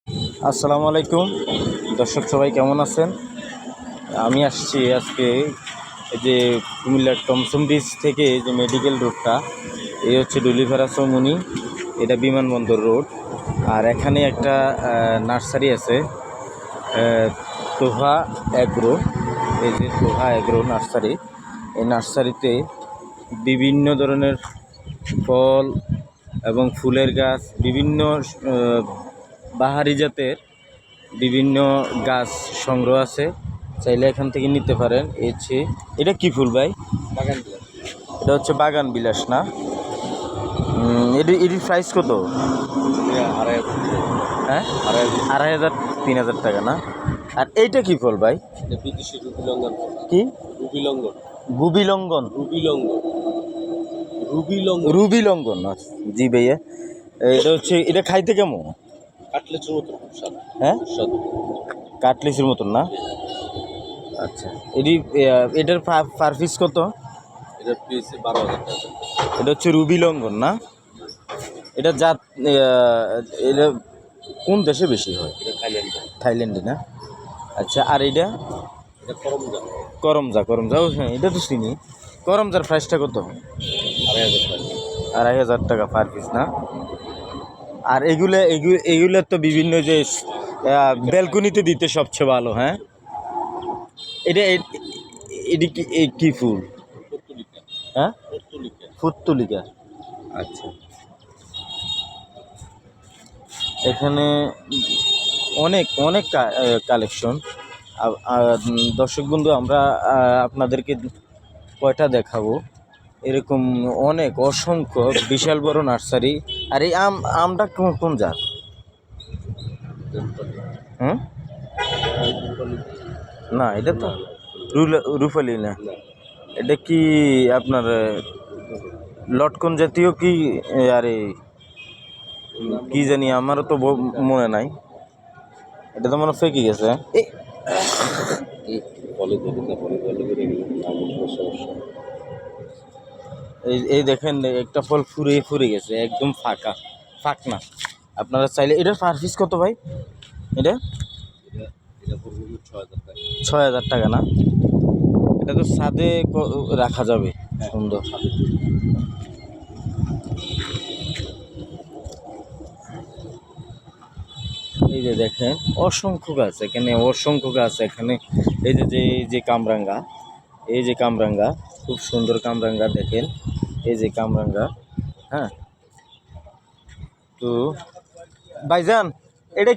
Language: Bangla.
আসসালামু আলাইকুম দর্শক, সবাই কেমন আছেন? আমি আসছি আজকে এই যে কুমিল্লার টমসম ব্রিজ থেকে যে মেডিকেল রোডটা, এই হচ্ছে ডুলিভারা চৌমুনি, এটা বিমানবন্দর রোড। আর এখানে একটা নার্সারি আছে, তোহা অ্যাগ্রো। এই যে তোহা অ্যাগ্রো নার্সারি, এই নার্সারিতে বিভিন্ন ধরনের ফল এবং ফুলের গাছ, বিভিন্ন বাহারি জাতের বিভিন্ন গাছ সংগ্রহ আছে। চাইলে এখান থেকে নিতে পারেন। এটা কি ফুল ভাই? বাগান বিলাস। এটা হচ্ছে বাগান বিলাস না? এটির প্রাইস কত? আড়াই হ্যাঁ, আড়াই 2500 3000 টাকা না? আর এইটা কি ফল ভাই? বিদেশি রুবিলঙ্গন। কি রুবিলঙ্গন গুবিলঙ্গন? রুবিলঙ্গন রুবিলঙ্গন রুবি লঙ্ঘন? জি ভাইয়া। এটা খাইতে কেমন? কাটলেটের মতো খুব স্বাদ। হ্যাঁ, স্বাদ। কাটলিসের মতন না? আচ্ছা, এটার পার পিস কত? এটা পিস 12,000 টাকা। এটা হচ্ছে রুবি লঙ্ঘন না? এটা জাত এটা কোন দেশে বেশি হয়? এটা থাইল্যান্ডে। থাইল্যান্ডে না? আচ্ছা, আর এটা করমজা। করমজা, ও হ্যাঁ, এটা তো চিনি। করমজার প্রাইসটা কত? 2,500 টাকা। 2500 টাকা পার পিস না? আর এগুলো তো বিভিন্ন যে ব্যালকনিতে দিতে সবচেয়ে ভালো। হ্যাঁ, এটা এটি কি ফুল? পর্তুলিকা। হ্যাঁ, পর্তুলিকা। ফুত্তুলিকা। আচ্ছা, এখানে অনেক অনেক কালেকশন। দর্শক বন্ধু, আমরা আপনাদেরকে কয়টা দেখাবো, এরকম অনেক অসংখ্য বিশাল বড় নার্সারি। আর এই আমটা কোন কোন জাত? হুম, না এটা তো রুফালি না। এটা কি আপনার লটকন জাতীয় কি? আরে কি জানি, আমারও তো মনে নাই। এটা তো মনে ফেঁকে গেছে। ফলে ধরুন না, ফলে ধরে গেলে সমস্যা। এই দেখেন, একটা ফল ফুরে গেছে, একদম ফাঁক না। আপনারা চাইলে এটার পার পিস কত ভাই? এটা এটা পড়বে 6,000 টাকা। 6000 টাকা না? এটা তো ছাদে রাখা যাবে, সুন্দর। এই যে দেখেন, অসংখ্য গাছ এখানে, অসংখ্য গাছ এখানে। এই যে কামরাঙ্গা, খুব সুন্দর কামরাঙ্গা দেখেন। এই যে কামরাঙ্গা। হ্যাঁ, তো ভাইজান, এটা কি?